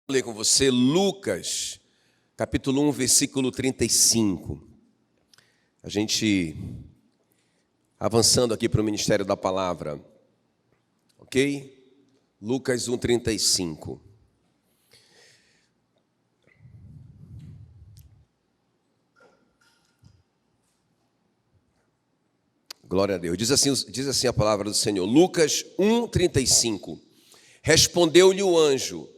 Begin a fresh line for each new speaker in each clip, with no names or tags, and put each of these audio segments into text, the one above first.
Vou ler com você Lucas, capítulo 1, versículo 35. A gente avançando aqui para o ministério da palavra, ok? Lucas 1, 35. Glória a Deus. Diz assim a palavra do Senhor. Lucas 1, 35. Respondeu-lhe o anjo: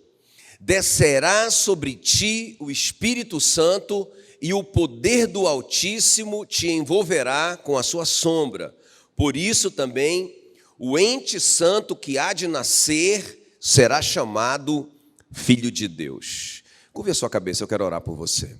descerá sobre ti o Espírito Santo e o poder do Altíssimo te envolverá com a sua sombra. Por isso também o ente santo que há de nascer será chamado Filho de Deus. Curve a sua cabeça, eu quero orar por você.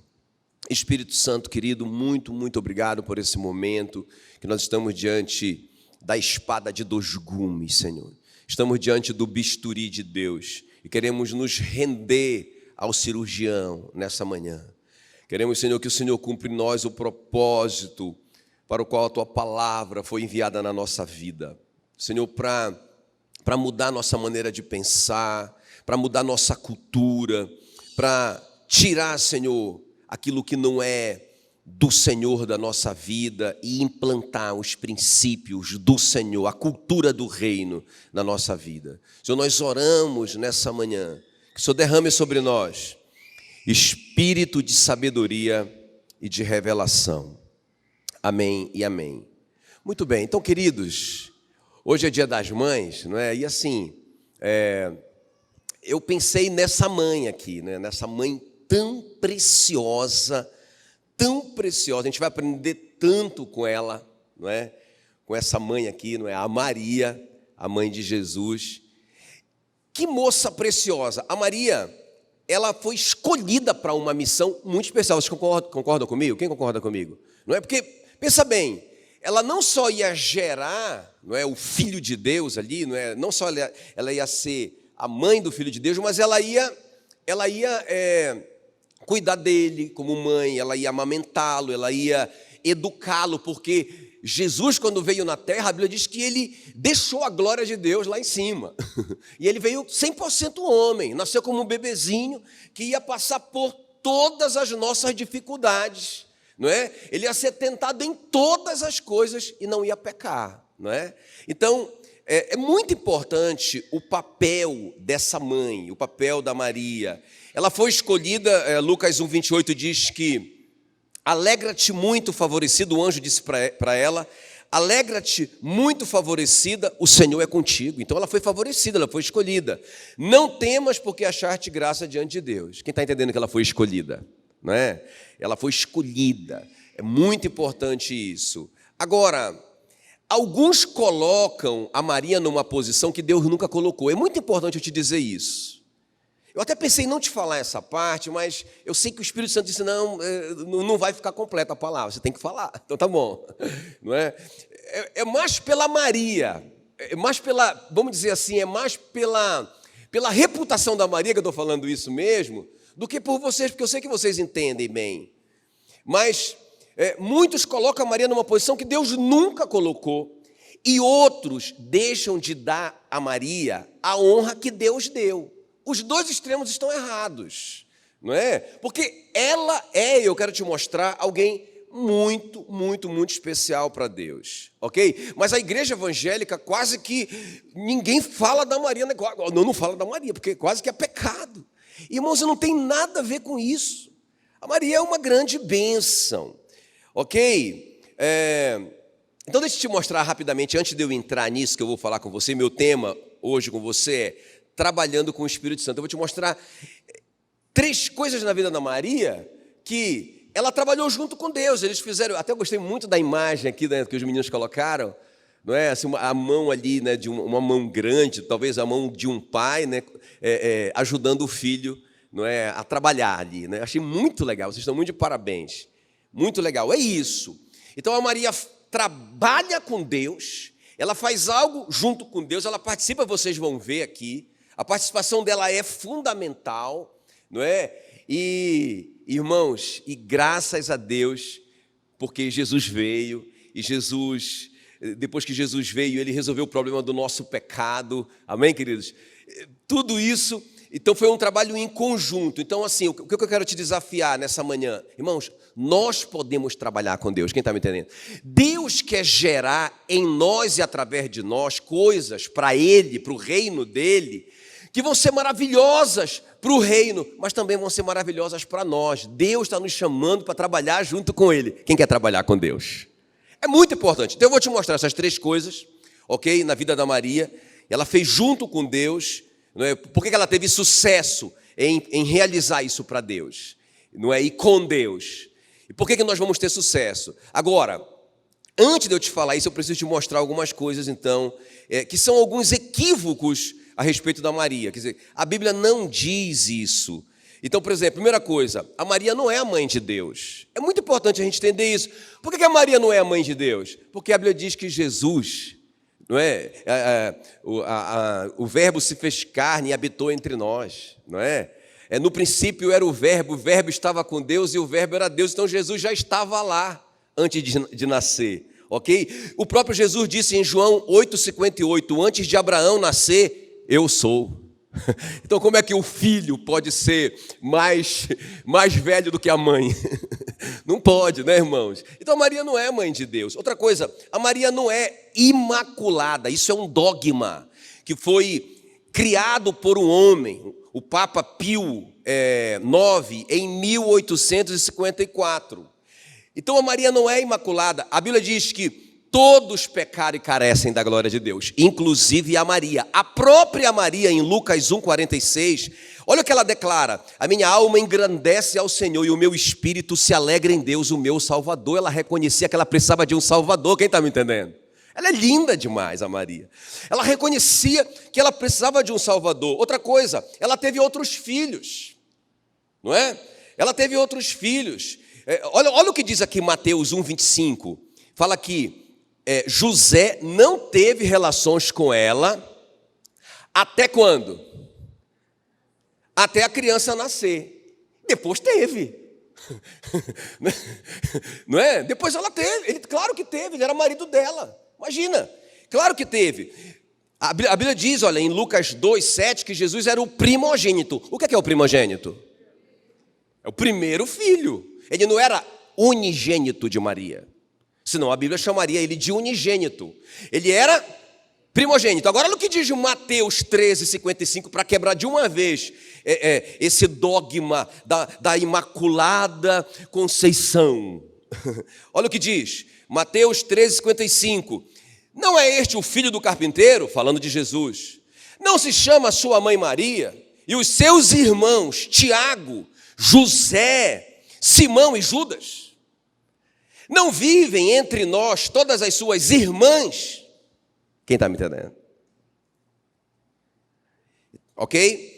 Espírito Santo, querido, muito obrigado por esse momento que nós estamos diante da espada de dois gumes, Senhor. Estamos diante do bisturi de Deus e queremos nos render ao cirurgião nessa manhã. Queremos, Senhor, que o Senhor cumpra em nós o propósito para o qual a Tua palavra foi enviada na nossa vida. Senhor, para mudar nossa maneira de pensar, para mudar nossa cultura, para tirar, Senhor, aquilo que não é do Senhor da nossa vida e implantar os princípios do Senhor, a cultura do reino na nossa vida. Senhor, nós oramos nessa manhã, que o Senhor derrame sobre nós espírito de sabedoria e de revelação. Amém e amém. Muito bem, então, queridos, hoje é Dia das Mães, não é? E assim, eu pensei nessa mãe aqui, né? Nessa mãe tão preciosa, a gente vai aprender tanto com ela, não é? Com essa mãe aqui, não é? A Maria, a mãe de Jesus. Que moça preciosa! A Maria, ela foi escolhida para uma missão muito especial. Vocês concordam comigo? Quem concorda comigo? Não é? Porque, pensa bem, ela não só ia gerar, não é, o Filho de Deus ali, não é? Não só ela ia ser a mãe do Filho de Deus, mas ela ia cuidar dele como mãe, ela ia amamentá-lo, ela ia educá-lo, porque Jesus, quando veio na terra, a Bíblia diz que ele deixou a glória de Deus lá em cima. E ele veio 100% homem, nasceu como um bebezinho que ia passar por todas as nossas dificuldades, não é? Ele ia ser tentado em todas as coisas e não ia pecar, não é? Então, é muito importante o papel dessa mãe, o papel da Maria. Ela foi escolhida, Lucas 1, 28 diz que alegra-te muito favorecida, o anjo disse para ela, alegra-te muito favorecida, o Senhor é contigo. Então ela foi favorecida, ela foi escolhida. Não temas porque achaste graça diante de Deus. Quem está entendendo que ela foi escolhida? Não é? Ela foi escolhida, é muito importante isso. Agora, alguns colocam a Maria numa posição que Deus nunca colocou. É muito importante eu te dizer isso. Eu até pensei em não te falar essa parte, mas eu sei que o Espírito Santo disse, não vai ficar completa a palavra, você tem que falar. Então tá bom. Não é? É mais pela Maria, é mais pela, vamos dizer assim, é mais pela reputação da Maria que eu estou falando isso mesmo, do que por vocês, porque eu sei que vocês entendem bem. Mas muitos colocam a Maria numa posição que Deus nunca colocou, e outros deixam de dar a Maria a honra que Deus deu. Os dois extremos estão errados, não é? Porque ela eu quero te mostrar, alguém muito especial para Deus, ok? Mas a igreja evangélica quase que ninguém fala da Maria, não fala da Maria, porque quase que é pecado. Irmãos, não tem nada a ver com isso. A Maria é uma grande bênção, ok? Então deixa eu te mostrar rapidamente, antes de eu entrar nisso que eu vou falar com você, meu tema hoje com você é trabalhando com o Espírito Santo. Eu vou te mostrar 3 coisas na vida da Maria que ela trabalhou junto com Deus. Eles fizeram, até eu gostei muito da imagem aqui, né, que os meninos colocaram, não é? Assim, a mão ali, né, de uma mão grande, talvez a mão de um pai, né, ajudando o filho, não é, a trabalhar ali, né? Achei muito legal. Vocês estão muito de parabéns. Muito legal. É isso. Então a Maria trabalha com Deus. Ela faz algo junto com Deus. Ela participa. Vocês vão ver aqui. A participação dela é fundamental, não é? E, irmãos, e graças a Deus, porque Jesus veio, e Jesus, depois que Jesus veio, Ele resolveu o problema do nosso pecado, amém, queridos? Tudo isso, Então foi um trabalho em conjunto. Então, assim, o que eu quero te desafiar nessa manhã? Irmãos, nós podemos trabalhar com Deus. Quem está me entendendo? Deus quer gerar em nós e através de nós coisas para Ele, para o reino dEle, que vão ser maravilhosas para o reino, mas também vão ser maravilhosas para nós. Deus está nos chamando para trabalhar junto com Ele. Quem quer trabalhar com Deus? É muito importante. Então eu vou te mostrar essas 3 coisas, ok? Na vida da Maria. Ela fez junto com Deus. Não é? Por que ela teve sucesso em realizar isso para Deus? Não é? E com Deus. E por que nós vamos ter sucesso? Agora, antes de eu te falar isso, eu preciso te mostrar algumas coisas, então, que são alguns equívocos a respeito da Maria. Quer dizer, a Bíblia não diz isso. Então, por exemplo, primeira coisa, a Maria não é a mãe de Deus. É muito importante a gente entender isso. Por que a Maria não é a mãe de Deus? Porque a Bíblia diz que Jesus, não é? O verbo se fez carne e habitou entre nós, não é? No princípio era o verbo estava com Deus e o verbo era Deus. Então Jesus já estava lá antes de nascer, ok? O próprio Jesus disse em João 8,58, antes de Abraão nascer, eu sou. Então como é que o filho pode ser mais velho do que a mãe? Não pode, né, irmãos? Então a Maria não é mãe de Deus. Outra coisa, a Maria não é imaculada. Isso é um dogma que foi criado por um homem, o Papa Pio IX, em 1854. Então a Maria não é imaculada. A Bíblia diz que todos pecaram e carecem da glória de Deus, inclusive a Maria. A própria Maria, em Lucas 1,46, olha o que ela declara: a minha alma engrandece ao Senhor e o meu espírito se alegra em Deus, o meu Salvador. Ela reconhecia que ela precisava de um Salvador. Quem está me entendendo? Ela é linda demais, a Maria. Ela reconhecia que ela precisava de um Salvador. Outra coisa, ela teve outros filhos, não é? Ela teve outros filhos. Olha o que diz aqui Mateus 1,25. Fala que José não teve relações com ela até quando? Até a criança nascer. Depois teve. Não é? Depois ela teve. Claro que teve, ele era marido dela. Imagina, claro que teve. A Bíblia diz, olha, em Lucas 2,7, que Jesus era o primogênito. O que é o primogênito? É o primeiro filho. Ele não era unigênito de Maria. Senão a Bíblia chamaria ele de unigênito. Ele era primogênito. Agora, olha o que diz Mateus 13,55, para quebrar de uma vez esse dogma da Imaculada Conceição. Olha o que diz Mateus 13,55. Não é este o filho do carpinteiro? Falando de Jesus. Não se chama sua mãe Maria? E os seus irmãos Tiago, José, Simão e Judas? Não vivem entre nós todas as suas irmãs? Quem está me entendendo? Ok?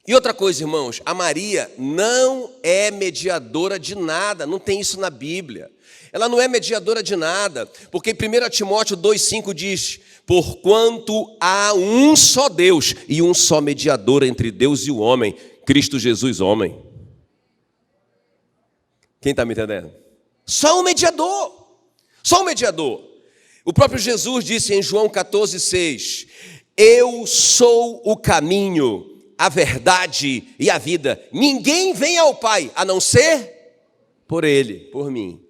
E outra coisa, irmãos, a Maria não é mediadora de nada, não tem isso na Bíblia. Ela não é mediadora de nada, porque em 1 Timóteo 2,5 diz: porquanto há um só Deus e um só mediador entre Deus e o homem, Cristo Jesus, homem. Quem está me entendendo? Só um mediador, só um mediador. O próprio Jesus disse em João 14,6: eu sou o caminho, a verdade e a vida. Ninguém vem ao Pai a não ser por Ele, por mim.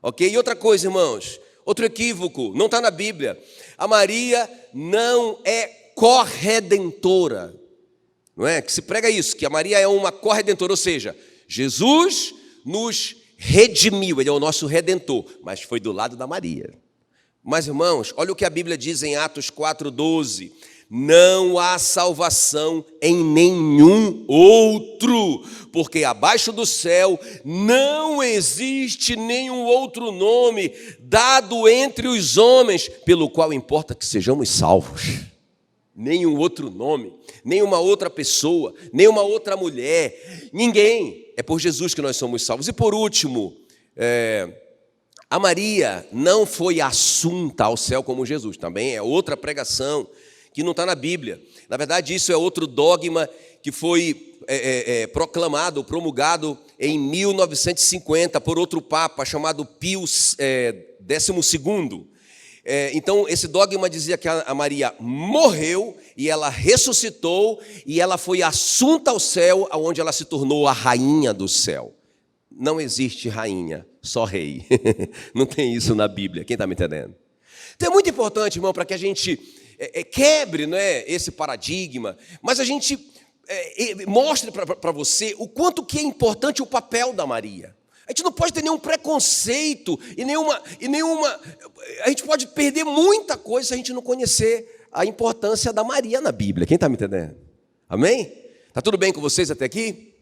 Ok? E outra coisa, irmãos, outro equívoco, não está na Bíblia. A Maria não é corredentora. Não é? Que se prega isso, que a Maria é uma corredentora, ou seja, Jesus nos redimiu, Ele é o nosso redentor, mas foi do lado da Maria. Mas, irmãos, olha o que a Bíblia diz em Atos 4,12. Não há salvação em nenhum outro, porque abaixo do céu não existe nenhum outro nome dado entre os homens, pelo qual importa que sejamos salvos. Nenhum outro nome, nenhuma outra pessoa, nenhuma outra mulher, ninguém. É por Jesus que nós somos salvos. E por último, a Maria não foi assunta ao céu como Jesus. Também é outra pregação que não está na Bíblia. Na verdade, isso é outro dogma que foi proclamado, promulgado em 1950 por outro Papa chamado Pio XII. Então, esse dogma dizia que a Maria morreu e ela ressuscitou, e ela foi assunta ao céu, onde ela se tornou a rainha do céu. Não existe rainha, só rei. Não tem isso na Bíblia, quem está me entendendo? Então é muito importante, irmão, para que a gente quebre, né, esse paradigma, mas a gente mostre para você o quanto que é importante o papel da Maria. A gente não pode ter nenhum preconceito e nenhuma. A gente pode perder muita coisa se a gente não conhecer a importância da Maria na Bíblia. Quem está me entendendo? Amém? Está tudo bem com vocês até aqui?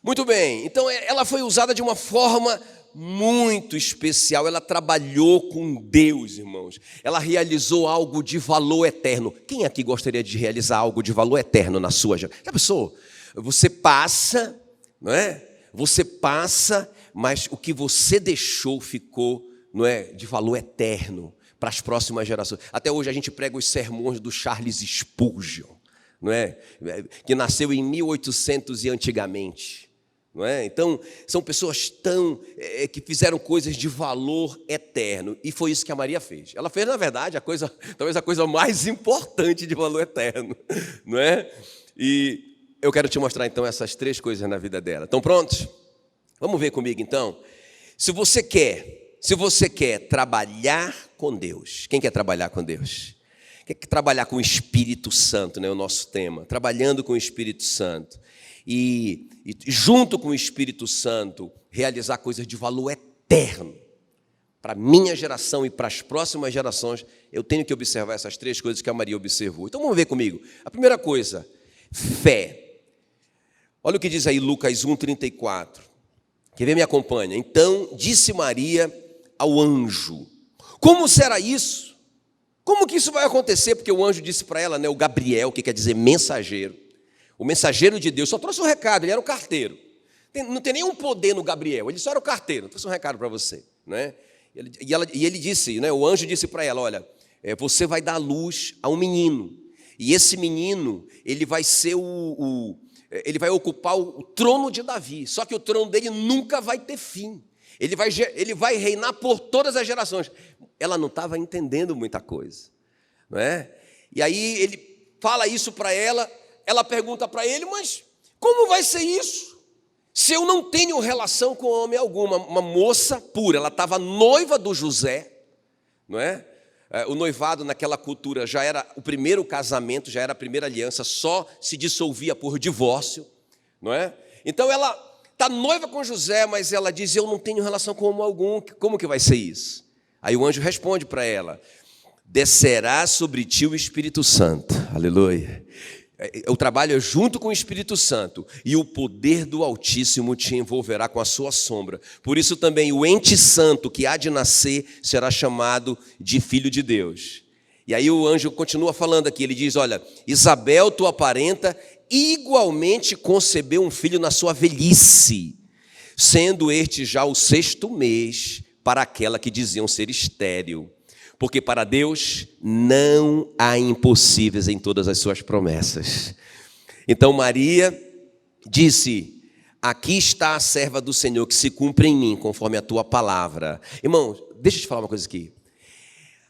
Muito bem. Então ela foi usada de uma forma muito especial. Ela trabalhou com Deus, irmãos. Ela realizou algo de valor eterno. Quem aqui gostaria de realizar algo de valor eterno na sua vida? Já pensou? Você passa, não é? Você passa, mas o que você deixou ficou, não é, de valor eterno para as próximas gerações. Até hoje a gente prega os sermões do Charles Spurgeon, não é? Que nasceu em 1800 e antigamente. Não é? Então, são pessoas que fizeram coisas de valor eterno. E foi isso que a Maria fez. Ela fez, na verdade, talvez a coisa mais importante de valor eterno. Não é? E eu quero te mostrar, então, essas 3 coisas na vida dela. Estão prontos? Vamos ver comigo, então. Se você quer trabalhar com Deus, quem quer trabalhar com Deus? Quer trabalhar com o Espírito Santo, né? O nosso tema, trabalhando com o Espírito Santo. E junto com o Espírito Santo, realizar coisas de valor eterno. Para a minha geração e para as próximas gerações, eu tenho que observar essas 3 coisas que a Maria observou. Então, vamos ver comigo. A primeira coisa, fé. Olha o que diz aí Lucas 1,34. Quer ver? Me acompanha. Então, disse Maria ao anjo: como será isso? Como que isso vai acontecer? Porque o anjo disse para ela, né, o Gabriel, que quer dizer mensageiro. O mensageiro de Deus só trouxe um recado, ele era o carteiro. Não tem nenhum poder no Gabriel, ele só era o carteiro, trouxe um recado para você. Né? E ele disse, né, o anjo disse para ela, olha, você vai dar luz a um menino. E esse menino, ele vai ser ele vai ocupar o trono de Davi. Só que o trono dele nunca vai ter fim. Ele vai reinar por todas as gerações. Ela não estava entendendo muita coisa. Não é? E aí ele fala isso para ela. Ela pergunta para ele, mas como vai ser isso? Se eu não tenho relação com homem algum, uma moça pura, ela estava noiva do José, não é? O noivado naquela cultura já era o primeiro casamento, já era a primeira aliança, só se dissolvia por divórcio, não é? Então ela está noiva com José, mas ela diz, eu não tenho relação com homem algum, como que vai ser isso? Aí o anjo responde para ela, descerá sobre ti o Espírito Santo, aleluia. O trabalho é junto com o Espírito Santo, e o poder do Altíssimo te envolverá com a sua sombra. Por isso também o ente santo que há de nascer será chamado de filho de Deus. E aí o anjo continua falando aqui, ele diz, olha, Isabel, tua parenta, igualmente concebeu um filho na sua velhice, sendo este já o 6º mês para aquela que diziam ser estéril. Porque para Deus não há impossíveis em todas as suas promessas. Então Maria disse, aqui está a serva do Senhor, que se cumpre em mim, conforme a tua palavra. Irmão, deixa eu te falar uma coisa aqui.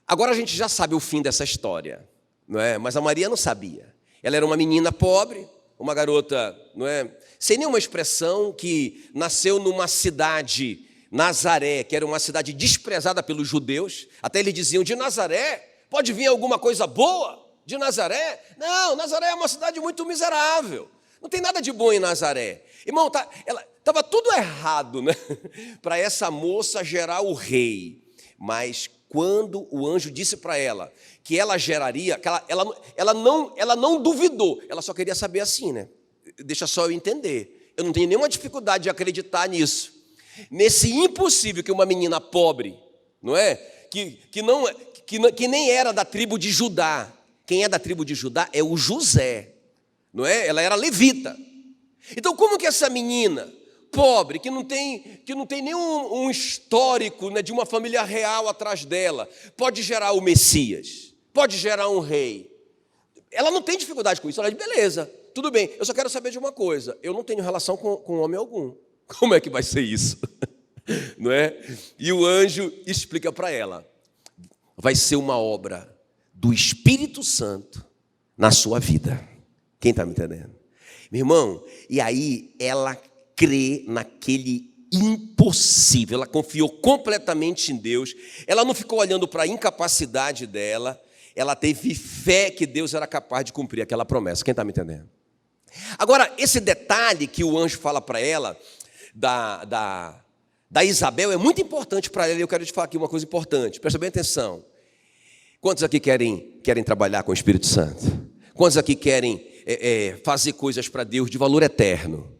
Agora a gente já sabe o fim dessa história, não é? Mas a Maria não sabia. Ela era uma menina pobre, uma garota, não é? Sem nenhuma expressão, que nasceu numa cidade, Nazaré, que era uma cidade desprezada pelos judeus. Até eles diziam, de Nazaré, pode vir alguma coisa boa? De Nazaré? Não, Nazaré é uma cidade muito miserável. Não tem nada de bom em Nazaré. Irmão, estava tudo errado, né? Para essa moça gerar o rei. Mas quando o anjo disse para ela que ela geraria, que ela não duvidou, ela só queria saber assim, né? Deixa só eu entender. Eu não tenho nenhuma dificuldade de acreditar nisso. Nesse impossível que uma menina pobre, não é? Que nem era da tribo de Judá. Quem é da tribo de Judá é o José, não é? Ela era levita. Então, como que essa menina pobre, que não tem nenhum histórico, né, de uma família real atrás dela, pode gerar o Messias, pode gerar um rei? Ela não tem dificuldade com isso. Ela diz, beleza, tudo bem, eu só quero saber de uma coisa, eu não tenho relação com homem algum. Como é que vai ser isso? Não é? E o anjo explica para ela, vai ser uma obra do Espírito Santo, na sua vida. Quem está me entendendo? Meu irmão, e aí ela crê naquele impossível, ela confiou completamente em Deus, ela não ficou olhando para a incapacidade dela, ela teve fé que Deus era capaz de cumprir aquela promessa. Quem está me entendendo? Agora, esse detalhe que o anjo fala para ela, da Isabel, é muito importante para ela, e eu quero te falar aqui uma coisa importante, presta bem atenção. Quantos aqui querem trabalhar com o Espírito Santo? Quantos aqui querem fazer coisas para Deus de valor eterno?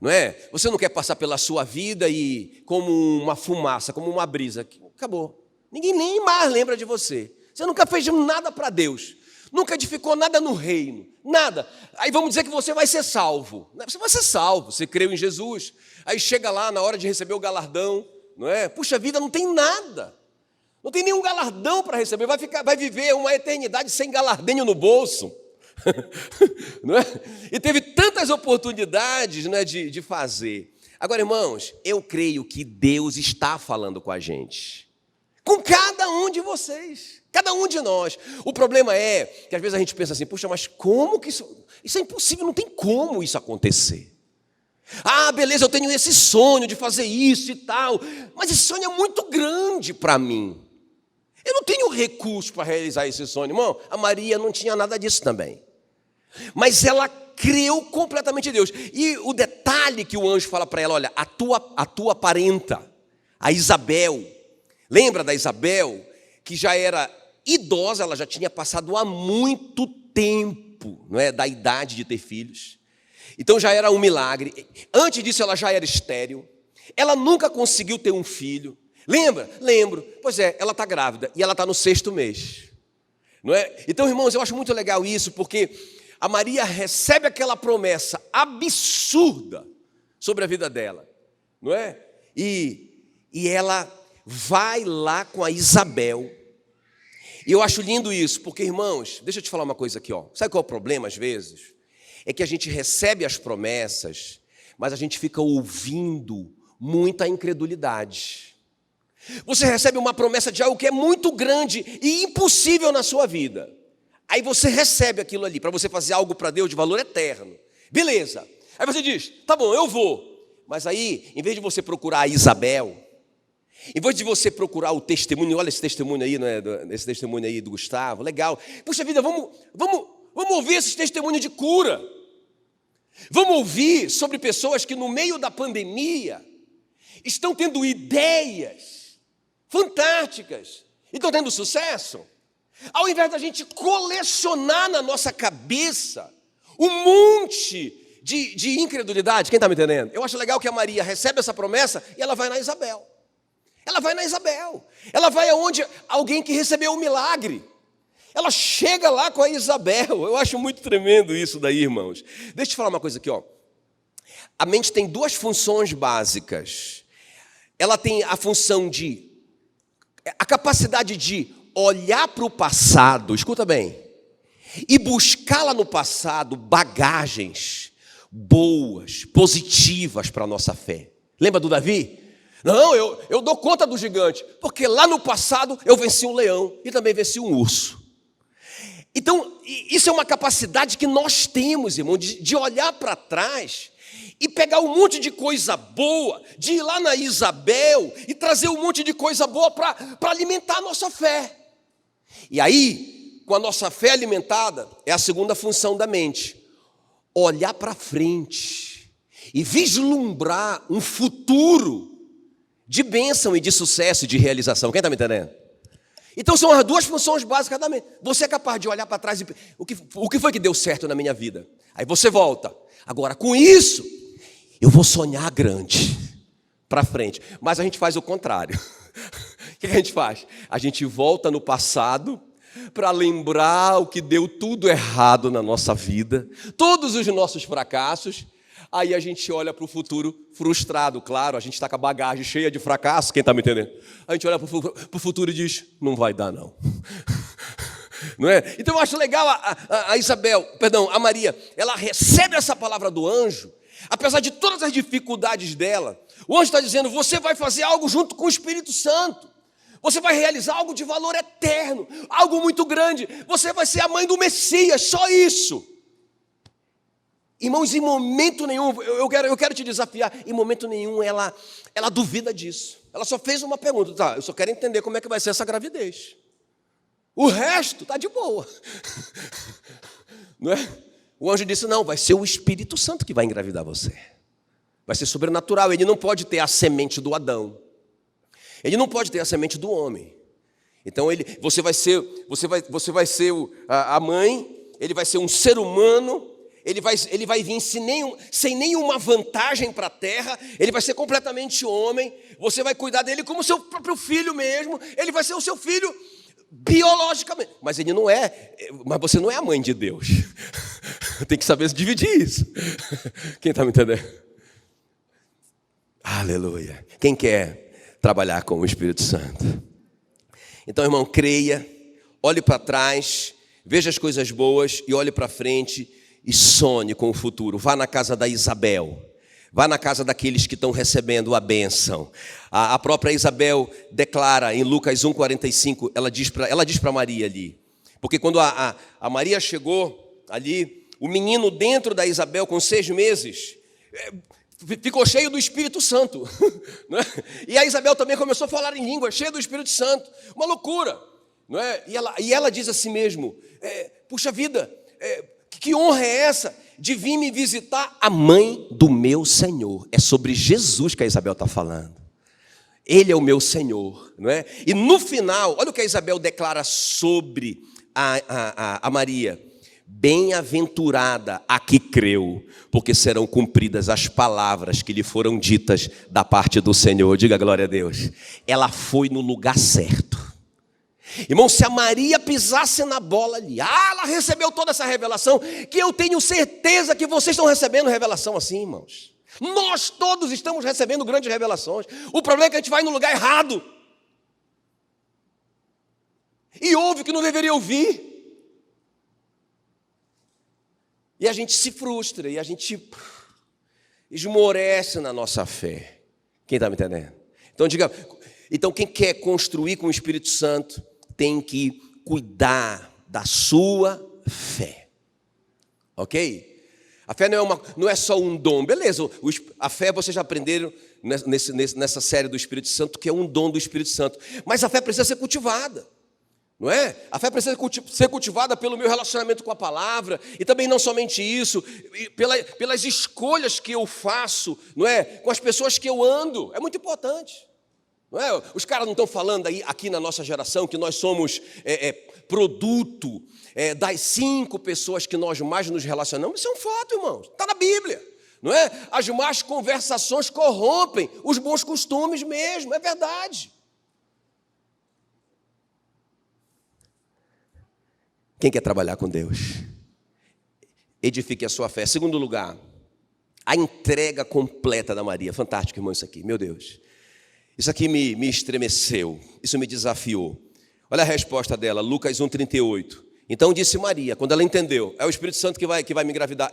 Não é? Você não quer passar pela sua vida e como uma fumaça, como uma brisa. Acabou. Ninguém nem mais lembra de você. Você nunca fez nada para Deus. Nunca edificou nada no reino. Nada. Aí vamos dizer que você vai ser salvo. Você vai ser salvo. Você creu em Jesus. Aí chega lá na hora de receber o galardão. Não é? Puxa vida, não tem nada. Não tem nenhum galardão para receber. Vai viver uma eternidade sem galardinho no bolso. Não é? E teve tantas oportunidades, né, de fazer. Agora, irmãos, eu creio que Deus está falando com a gente, com cada um de vocês, cada um de nós. O problema é que às vezes a gente pensa assim: puxa, mas como que isso é impossível, não tem como isso acontecer. Ah, beleza, eu tenho esse sonho de fazer isso e tal, mas esse sonho é muito grande para mim. Eu não tenho recurso para realizar esse sonho, irmão. A Maria não tinha nada disso também. Mas ela creu completamente em Deus. E o detalhe que o anjo fala para ela: olha, a tua parenta, a Isabel. Lembra da Isabel, que já era idosa, ela já tinha passado há muito tempo, não é, da idade de ter filhos. Então já era um milagre. Antes disso ela já era estéril. Ela nunca conseguiu ter um filho. Lembra? Lembro. Pois é, ela está grávida e ela está no 6º mês. Não é? Então, irmãos, eu acho muito legal isso, porque a Maria recebe aquela promessa absurda sobre a vida dela, não é? E ela vai lá com a Isabel. E eu acho lindo isso, porque, irmãos, deixa eu te falar uma coisa aqui, ó. Sabe qual é o problema às vezes? É que a gente recebe as promessas, mas a gente fica ouvindo muita incredulidade. Você recebe uma promessa de algo que é muito grande e impossível na sua vida. Aí você recebe aquilo ali para você fazer algo para Deus de valor eterno. Beleza. Aí você diz: tá bom, eu vou. Mas aí, em vez de você procurar a Isabel, em vez de você procurar o testemunho, olha esse testemunho aí, não é? Esse testemunho aí do Gustavo, legal. Puxa vida, vamos ouvir esses testemunhos de cura. Vamos ouvir sobre pessoas que no meio da pandemia estão tendo ideias fantásticas e estão tendo sucesso. Ao invés da gente colecionar na nossa cabeça um monte de incredulidade. Quem está me entendendo? Eu acho legal que a Maria recebe essa promessa e ela vai na Isabel. Ela vai na Isabel. Ela vai aonde alguém que recebeu um milagre. Ela chega lá com a Isabel. Eu acho muito tremendo isso daí, irmãos. Deixa eu te falar uma coisa aqui, ó. A mente tem duas funções básicas. Ela tem a função a capacidade de olhar para o passado, escuta bem, e buscar lá no passado bagagens boas, positivas para a nossa fé. Lembra do Davi? Não, eu dou conta do gigante, porque lá no passado eu venci um leão e também venci um urso. Então, isso é uma capacidade que nós temos, irmão, de olhar para trás e pegar um monte de coisa boa, de ir lá na Isabel e trazer um monte de coisa boa para alimentar a nossa fé. E aí, com a nossa fé alimentada, é a segunda função da mente: olhar para frente e vislumbrar um futuro de bênção e de sucesso e de realização. Quem está me entendendo? Então são as duas funções básicas da mente. Você é capaz de olhar para trás e o que foi que deu certo na minha vida? Aí você volta. Agora, com isso, eu vou sonhar grande para frente. Mas a gente faz o contrário. O que a gente faz? A gente volta no passado para lembrar o que deu tudo errado na nossa vida, todos os nossos fracassos. Aí a gente olha para o futuro frustrado, claro, a gente está com a bagagem cheia de fracasso, quem está me entendendo? A gente olha para o futuro e diz: não vai dar não. Não é? Então eu acho legal a Maria, ela recebe essa palavra do anjo, apesar de todas as dificuldades dela. O anjo está dizendo: você vai fazer algo junto com o Espírito Santo. Você vai realizar algo de valor eterno, algo muito grande. Você vai ser a mãe do Messias, só isso. Irmãos, em momento nenhum, eu quero te desafiar, em momento nenhum ela duvida disso. Ela só fez uma pergunta, tá, eu só quero entender como é que vai ser essa gravidez. O resto está de boa. Não é? O anjo disse, não, vai ser o Espírito Santo que vai engravidar você. Vai ser sobrenatural, ele não pode ter a semente do Adão. Ele não pode ter a semente do homem. Então você vai ser a mãe, ele vai ser um ser humano, ele vai vir sem nenhuma vantagem para a terra, ele vai ser completamente homem, você vai cuidar dele como seu próprio filho mesmo, ele vai ser o seu filho biologicamente. Mas você não é a mãe de Deus. Tem que saber dividir isso. Quem está me entendendo? Aleluia. Quem quer trabalhar com o Espírito Santo? Então, irmão, creia, olhe para trás, veja as coisas boas e olhe para frente e sonhe com o futuro. Vá na casa da Isabel, vá na casa daqueles que estão recebendo a bênção. A própria Isabel declara em Lucas 1,45, ela diz para Maria ali, porque quando a Maria chegou ali, o menino dentro da Isabel com 6 meses, ficou cheio do Espírito Santo, não é? E a Isabel também começou a falar em língua, cheia do Espírito Santo, uma loucura, não é? E ela diz assim mesmo, puxa vida, que honra é essa de vir me visitar a mãe do meu Senhor? É sobre Jesus que a Isabel está falando. Ele é o meu Senhor, não é? E no final, olha o que a Isabel declara sobre a Maria. Bem-aventurada a que creu, porque serão cumpridas as palavras que lhe foram ditas da parte do Senhor. Diga glória a Deus. Ela foi no lugar certo. Irmão, se a Maria pisasse na bola ali, ela recebeu toda essa revelação, que eu tenho certeza que vocês estão recebendo revelação assim, irmãos. Nós todos estamos recebendo grandes revelações. O problema é que a gente vai no lugar errado. E ouve o que não deveria ouvir. E a gente se frustra, e a gente esmorece na nossa fé. Quem está me entendendo? Então quem quer construir com o Espírito Santo tem que cuidar da sua fé. Ok? A fé não é só um dom. Beleza, a fé vocês já aprenderam nessa série do Espírito Santo, que é um dom do Espírito Santo. Mas a fé precisa ser cultivada. Não é? A fé precisa ser cultivada pelo meu relacionamento com a palavra, e também não somente isso, pelas escolhas que eu faço, não é? Com as pessoas que eu ando, é muito importante. Não é? Os caras não estão falando aqui na nossa geração que nós somos produto das 5 pessoas que nós mais nos relacionamos. Isso é um fato, irmãos, está na Bíblia. Não é? As más conversações corrompem os bons costumes mesmo, é verdade. Quem quer trabalhar com Deus? Edifique a sua fé. Segundo lugar, a entrega completa da Maria. Fantástico, irmão, isso aqui, meu Deus. Isso aqui me estremeceu, isso me desafiou. Olha a resposta dela, Lucas 1,38. Então disse Maria, quando ela entendeu, é o Espírito Santo que vai me engravidar?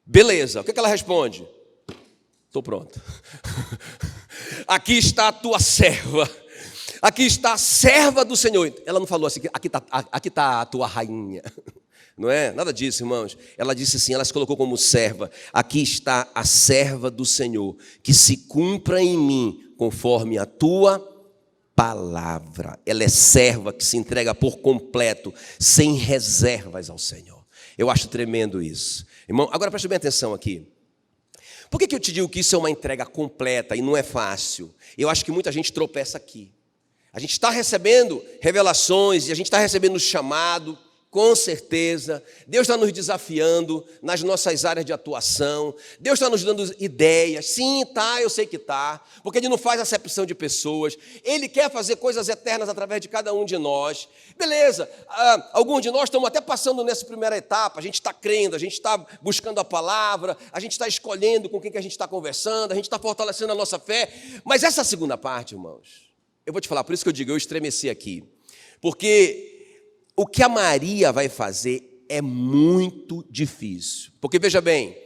Beleza, o que ela responde? Estou pronto. Aqui está a tua serva. Aqui está a serva do Senhor. Ela não falou assim, aqui está a tua rainha. Não é? Nada disso, irmãos. Ela disse assim, ela se colocou como serva. Aqui está a serva do Senhor, que se cumpra em mim conforme a tua palavra. Ela é serva que se entrega por completo, sem reservas ao Senhor. Eu acho tremendo isso. Irmão, agora preste bem atenção aqui. Por que eu te digo que isso é uma entrega completa e não é fácil? Eu acho que muita gente tropeça aqui. A gente está recebendo revelações e a gente está recebendo chamado, com certeza. Deus está nos desafiando nas nossas áreas de atuação. Deus está nos dando ideias. Sim, tá, eu sei que tá. Porque Ele não faz acepção de pessoas. Ele quer fazer coisas eternas através de cada um de nós. Beleza, alguns de nós estamos até passando nessa primeira etapa. A gente está crendo, a gente está buscando a palavra, a gente está escolhendo com quem que a gente está conversando, a gente está fortalecendo a nossa fé. Mas essa segunda parte, irmãos, eu vou te falar, por isso que eu digo, eu estremeci aqui. Porque o que a Maria vai fazer é muito difícil. Porque, veja bem,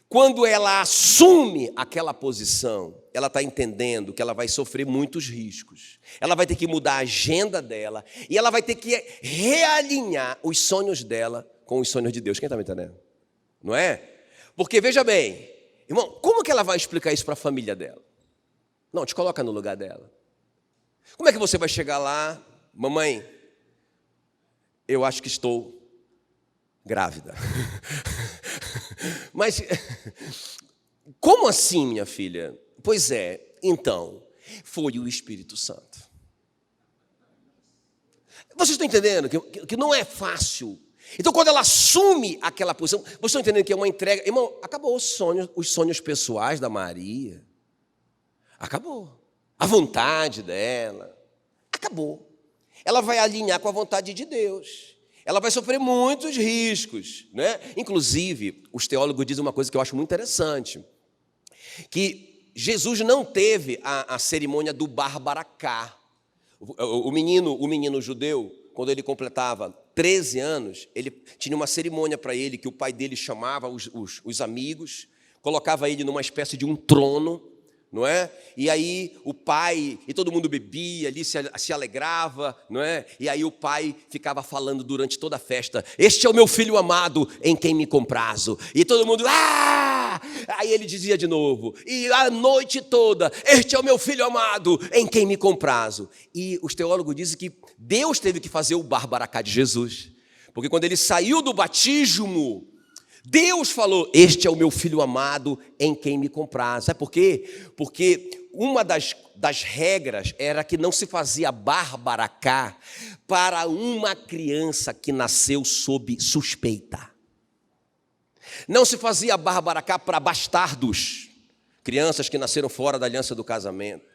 Quando ela assume aquela posição, ela está entendendo que ela vai sofrer muitos riscos. Ela vai ter que mudar a agenda dela e ela vai ter que realinhar os sonhos dela com os sonhos de Deus. Quem está me entendendo? Não é? Porque, veja bem, irmão, como que ela vai explicar isso para a família dela? Não, te coloca no lugar dela. Como é que você vai chegar lá, mamãe, eu acho que estou grávida. Mas, como assim, minha filha? Pois é, então, foi o Espírito Santo. Vocês estão entendendo que não é fácil? Então, quando ela assume aquela posição, vocês estão entendendo que é uma entrega. Irmão, acabou os sonhos pessoais da Maria. Acabou. A vontade dela. Acabou. Ela vai alinhar com a vontade de Deus. Ela vai sofrer muitos riscos, né? Inclusive, os teólogos dizem uma coisa que eu acho muito interessante, que Jesus não teve a cerimônia do Bar Baracá. O menino judeu, quando ele completava 13 anos, ele tinha uma cerimônia para ele, que o pai dele chamava os amigos, colocava ele numa espécie de um trono, não é? E aí o pai, e todo mundo bebia ali, se alegrava, não é? E aí o pai ficava falando durante toda a festa: este é o meu filho amado, em quem me comprazo. E todo mundo, ah! Aí ele dizia de novo, e a noite toda: este é o meu filho amado, em quem me comprazo. E os teólogos dizem que Deus teve que fazer o Bar Baracá de Jesus, porque quando ele saiu do batismo, Deus falou: este é o meu filho amado, em quem me compraz. Sabe por quê? Porque uma das regras era que não se fazia Bar Baracá para uma criança que nasceu sob suspeita. Não se fazia Bar Baracá para bastardos, crianças que nasceram fora da aliança do casamento.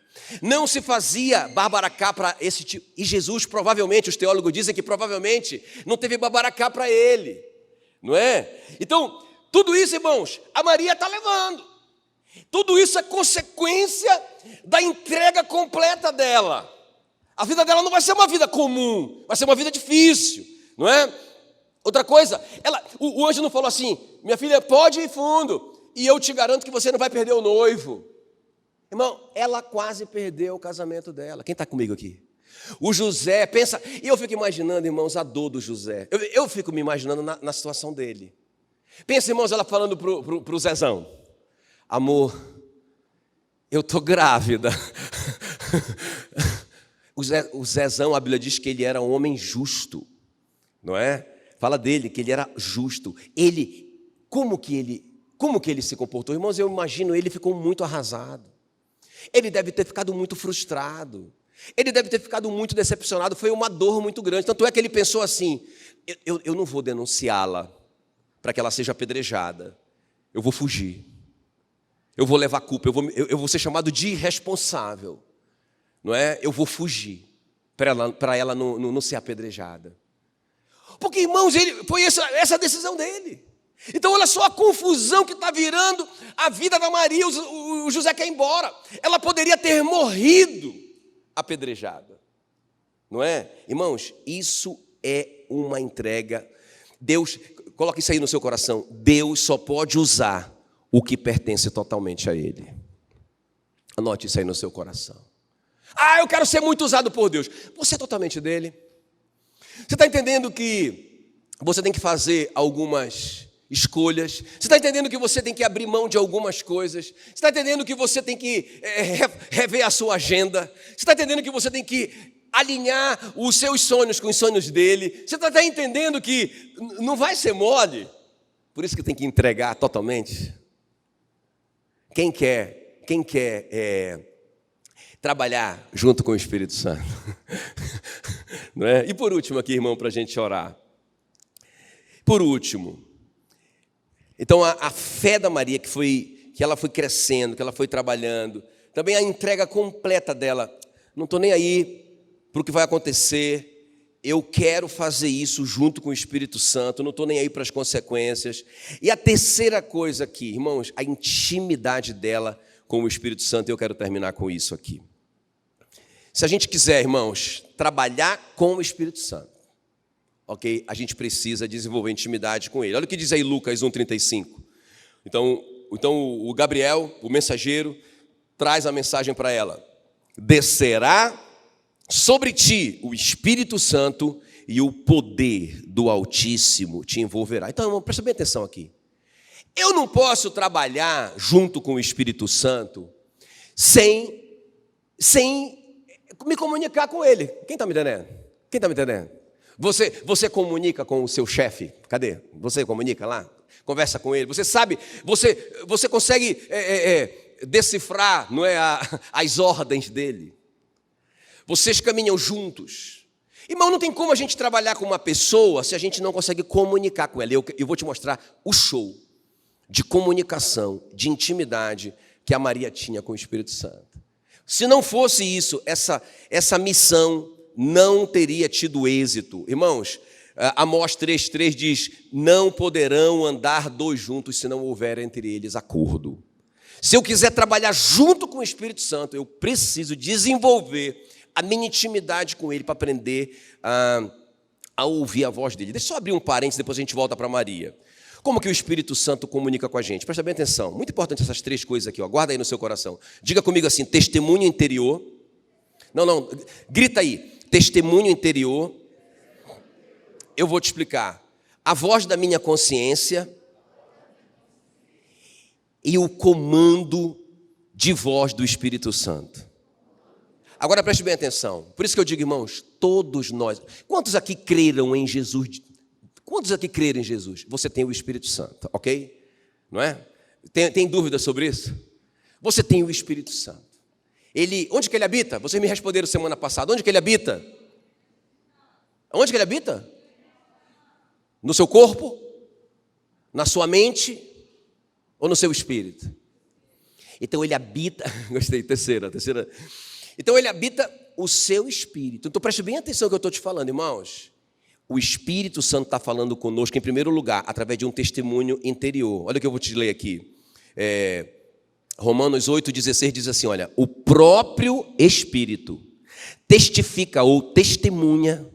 Não se fazia Bar Baracá para esse tipo. E Jesus, provavelmente, os teólogos dizem que provavelmente não teve Bar Baracá para ele. Não é? Então, tudo isso, irmãos, a Maria está levando. Tudo isso é consequência da entrega completa dela. A vida dela não vai ser uma vida comum, vai ser uma vida difícil, não é? Outra coisa, o anjo não falou assim: minha filha, pode ir fundo, e eu te garanto que você não vai perder o noivo. Irmão, ela quase perdeu o casamento dela. Quem está comigo aqui? O José, pensa, e eu fico imaginando, irmãos, a dor do José. Eu fico me imaginando na situação dele. Pensa, irmãos, ela falando pro Zezão: amor, eu estou grávida. O Zezão, a Bíblia diz que ele era um homem justo, não é? Fala dele, que ele era justo. Como que ele se comportou? Irmãos, eu imagino, ele ficou muito arrasado. Ele deve ter ficado muito frustrado. Ele deve ter ficado muito decepcionado, foi uma dor muito grande. Tanto é que ele pensou assim: eu não vou denunciá-la para que ela seja apedrejada. Eu vou fugir. Eu vou levar culpa, eu vou ser chamado de irresponsável. Não é? Eu vou fugir para ela não ser apedrejada. Porque, irmãos, foi essa a decisão dele. Então, olha só a confusão que está virando a vida da Maria. O José quer ir embora. Ela poderia ter morrido apedrejada, não é? Irmãos, isso é uma entrega. Deus, coloca isso aí no seu coração: Deus só pode usar o que pertence totalmente a Ele. Anote isso aí no seu coração. Ah, eu quero ser muito usado por Deus. Você é totalmente dele. Você está entendendo que você tem que fazer algumas escolhas? Você está entendendo que você tem que abrir mão de algumas coisas? Você está entendendo que você tem que rever a sua agenda? Você está entendendo que você tem que alinhar os seus sonhos com os sonhos dele? Você está entendendo que não vai ser mole? Por isso que tem que entregar totalmente. Quem quer trabalhar junto com o Espírito Santo? Não é? E por último aqui, irmão, para a gente orar. Por último, então a fé da Maria, que ela foi crescendo, que ela foi trabalhando, também a entrega completa dela: não estou nem aí para o que vai acontecer, eu quero fazer isso junto com o Espírito Santo, não estou nem aí para as consequências. E a terceira coisa aqui, irmãos, a intimidade dela com o Espírito Santo. Eu quero terminar com isso aqui. Se a gente quiser, irmãos, trabalhar com o Espírito Santo, ok? A gente precisa desenvolver intimidade com Ele. Olha o que diz aí Lucas 1,35. Então, Então o Gabriel, o mensageiro, traz a mensagem para ela: descerá sobre ti o Espírito Santo e o poder do Altíssimo te envolverá. Então, irmão, presta bem atenção aqui. Eu não posso trabalhar junto com o Espírito Santo sem me comunicar com ele. Quem está me entendendo? Quem está me entendendo? Você comunica com o seu chefe? Cadê? Você comunica lá? Conversa com ele. Você sabe, você consegue decifrar, não é, as ordens dele. Vocês caminham juntos. Irmão, não tem como a gente trabalhar com uma pessoa se a gente não consegue comunicar com ela. Eu vou te mostrar o show de comunicação, de intimidade que a Maria tinha com o Espírito Santo. Se não fosse isso, essa missão não teria tido êxito. Irmãos, Amós 3,3 diz: não poderão andar dois juntos se não houver entre eles acordo. Se eu quiser trabalhar junto com o Espírito Santo, eu preciso desenvolver a minha intimidade com ele para aprender a ouvir a voz dele. Deixa eu só abrir um parênteses, depois a gente volta para Maria. Como que o Espírito Santo comunica com a gente? Presta bem atenção. Muito importante essas três coisas aqui, ó. Guarda aí no seu coração. Diga comigo assim: testemunho interior. Não, grita aí. Testemunho interior. Eu vou te explicar. A voz da minha consciência e o comando de voz do Espírito Santo. Agora preste bem atenção. Por isso que eu digo, irmãos, todos nós. Quantos aqui creram em Jesus? Quantos aqui creram em Jesus? Você tem o Espírito Santo, ok? Não é? Tem dúvida sobre isso? Você tem o Espírito Santo. Onde que ele habita? Vocês me responderam semana passada. Onde que ele habita? Onde que ele habita? No seu corpo? Na sua mente? Ou no seu espírito? Então ele habita. Gostei, terceira. Então ele habita o seu espírito. Então preste bem atenção no que eu estou te falando, irmãos. O Espírito Santo está falando conosco, em primeiro lugar, através de um testemunho interior. Olha o que eu vou te ler aqui. Romanos 8,16 diz assim, olha: o próprio Espírito testifica ou testemunha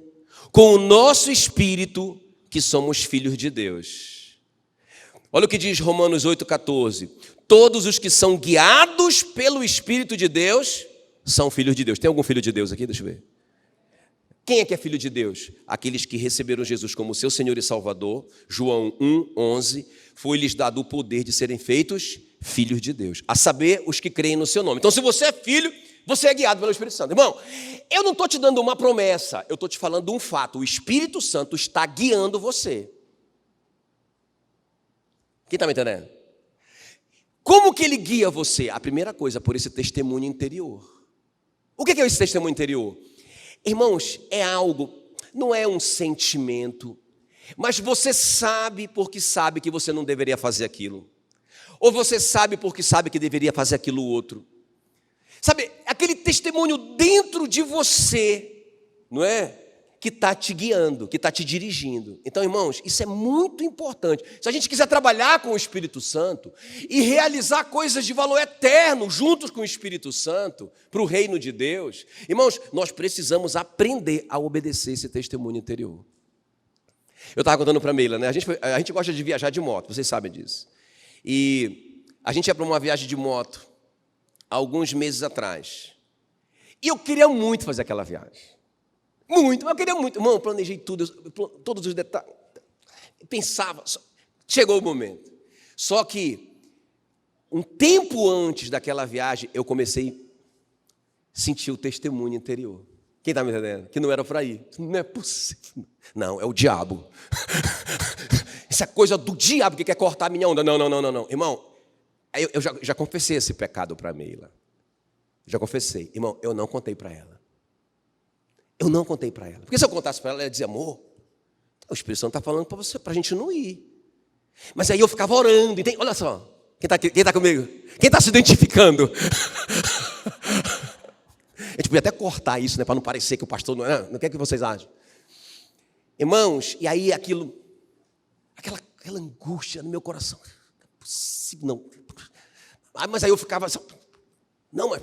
com o nosso espírito que somos filhos de Deus. Olha o que diz Romanos 8,14. Todos os que são guiados pelo Espírito de Deus são filhos de Deus. Tem algum filho de Deus aqui? Deixa eu ver. Quem é que é filho de Deus? Aqueles que receberam Jesus como seu Senhor e Salvador. João 1,11. Foi-lhes dado o poder de serem feitos filhos de Deus. A saber, os que creem no seu nome. Então, se você é filho, você é guiado pelo Espírito Santo. Irmão, eu não estou te dando uma promessa. Eu estou te falando um fato. O Espírito Santo está guiando você. Quem está me entendendo? Como que ele guia você? A primeira coisa, por esse testemunho interior. O que é esse testemunho interior? Irmãos, é algo, não é um sentimento, mas você sabe porque sabe que você não deveria fazer aquilo. Ou você sabe porque sabe que deveria fazer aquilo outro. Sabe, aquele testemunho dentro de você, não é? Que está te guiando, que está te dirigindo. Então, irmãos, isso é muito importante. Se a gente quiser trabalhar com o Espírito Santo e realizar coisas de valor eterno juntos com o Espírito Santo, para o reino de Deus, irmãos, nós precisamos aprender a obedecer esse testemunho interior. Eu estava contando para a Meila, né? A gente gosta de viajar de moto, vocês sabem disso. E a gente ia para uma viagem de moto há alguns meses atrás. E eu queria muito fazer aquela viagem. Muito, eu queria muito. Irmão, eu planejei tudo, todos os detalhes. Pensava, chegou o momento. Só que, um tempo antes daquela viagem, eu comecei a sentir o testemunho interior. Quem está me entendendo? Que não era para ir. Não é possível. Não, é o diabo. Isso é coisa do diabo que quer cortar a minha onda. Não. Irmão, eu já confessei esse pecado para a Meila. Já confessei. Irmão, eu não contei para ela. Eu não contei para ela. Porque se eu contasse para ela, ela ia dizer: amor, o Espírito Santo está falando para você, para a gente não ir. Mas aí eu ficava orando. Entende? Olha só, quem está comigo? Quem está se identificando? A gente podia até cortar isso, né, para não parecer que o pastor não é. O que é que vocês acham? Irmãos, e aí aquela angústia no meu coração. Não é possível, não. Mas aí eu ficava assim, não, mas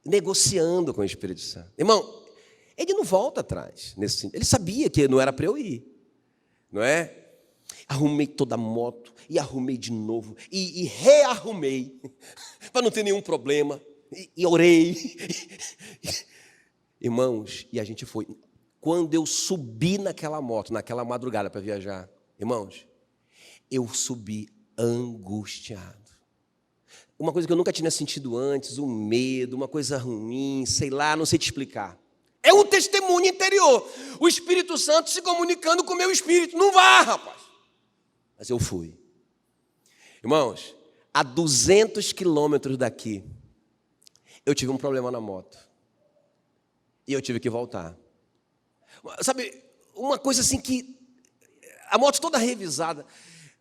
negociando com o Espírito Santo. Irmão, ele não volta atrás nesse sentido. Ele sabia que não era para eu ir, não é? Arrumei toda a moto e arrumei de novo e rearrumei para não ter nenhum problema e orei. Irmãos, e a gente foi. Quando eu subi naquela moto, naquela madrugada para viajar, irmãos, eu subi angustiado. Uma coisa que eu nunca tinha sentido antes, um medo, uma coisa ruim, sei lá, não sei te explicar. É um testemunho interior. O Espírito Santo se comunicando com o meu espírito. Não vá, rapaz. Mas eu fui. Irmãos, a 200 quilômetros daqui, eu tive um problema na moto. E eu tive que voltar. Sabe, uma coisa assim que... A moto toda revisada.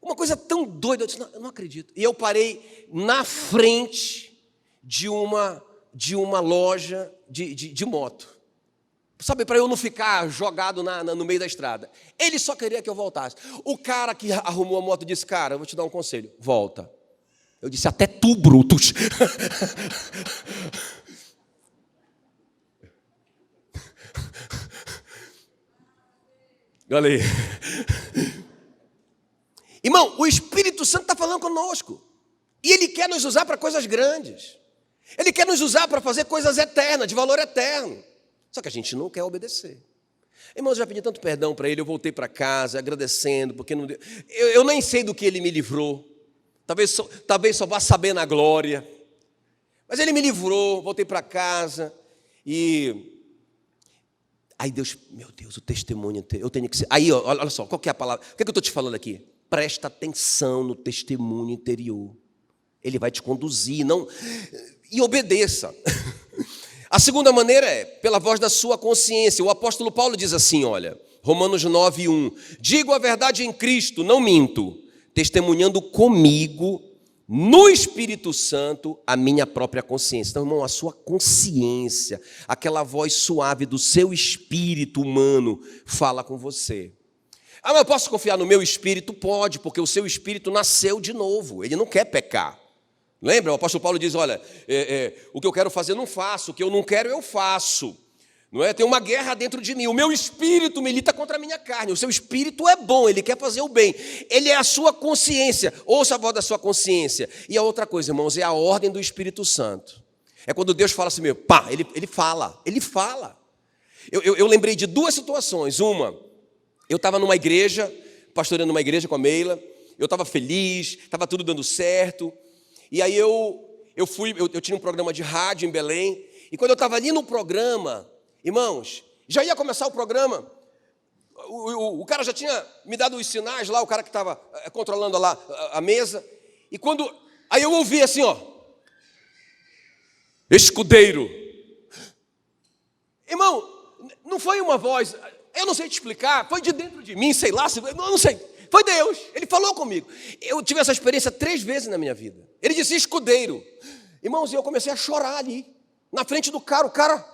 Uma coisa tão doida. Eu disse, não, eu não acredito. E eu parei na frente de uma loja de moto. Sabe, para eu não ficar jogado no meio da estrada. Ele só queria que eu voltasse. O cara que arrumou a moto disse, cara, eu vou te dar um conselho, volta. Eu disse, até tu, Brutus. Olha aí. Irmão, o Espírito Santo está falando conosco. E Ele quer nos usar para coisas grandes. Ele quer nos usar para fazer coisas eternas, de valor eterno. Só que a gente não quer obedecer. Irmãos, eu já pedi tanto perdão para Ele, eu voltei para casa agradecendo, porque não deu. Eu nem sei do que Ele me livrou. Talvez só vá saber na glória. Mas Ele me livrou, voltei para casa e... Aí Deus, meu Deus, o testemunho, eu tenho que ser... Aí, olha só, qual que é a palavra? O que eu estou te falando aqui? Presta atenção no testemunho interior. Ele vai te conduzir, não... E obedeça. A segunda maneira é pela voz da sua consciência. O apóstolo Paulo diz assim, olha, Romanos 9:1. Digo a verdade em Cristo, não minto, testemunhando comigo, no Espírito Santo, a minha própria consciência. Então, irmão, a sua consciência, aquela voz suave do seu espírito humano, fala com você. Ah, mas eu posso confiar no meu espírito? Pode, porque o seu espírito nasceu de novo, ele não quer pecar. Lembra? O apóstolo Paulo diz, olha, o que eu quero fazer eu não faço, o que eu não quero eu faço. Não é? Tem uma guerra dentro de mim, o meu espírito milita contra a minha carne, o seu espírito é bom, ele quer fazer o bem, ele é a sua consciência, ouça a voz da sua consciência. E a outra coisa, irmãos, é a ordem do Espírito Santo. É quando Deus fala assim, pá, ele fala. Eu lembrei de duas situações. Uma, eu estava numa igreja, pastoreando numa igreja com a Meila, eu estava feliz, estava tudo dando certo, e aí eu tinha um programa de rádio em Belém, e quando eu estava ali no programa, irmãos, já ia começar o programa, o cara já tinha me dado os sinais lá, o cara que estava controlando lá a mesa, e quando, aí eu ouvi assim, ó, escudeiro. Irmão, não foi uma voz, eu não sei te explicar, foi de dentro de mim, sei lá, não sei, foi Deus, Ele falou comigo. Eu tive essa experiência 3 vezes na minha vida. Ele disse escudeiro. Irmãos, eu comecei a chorar ali, na frente do cara, o cara...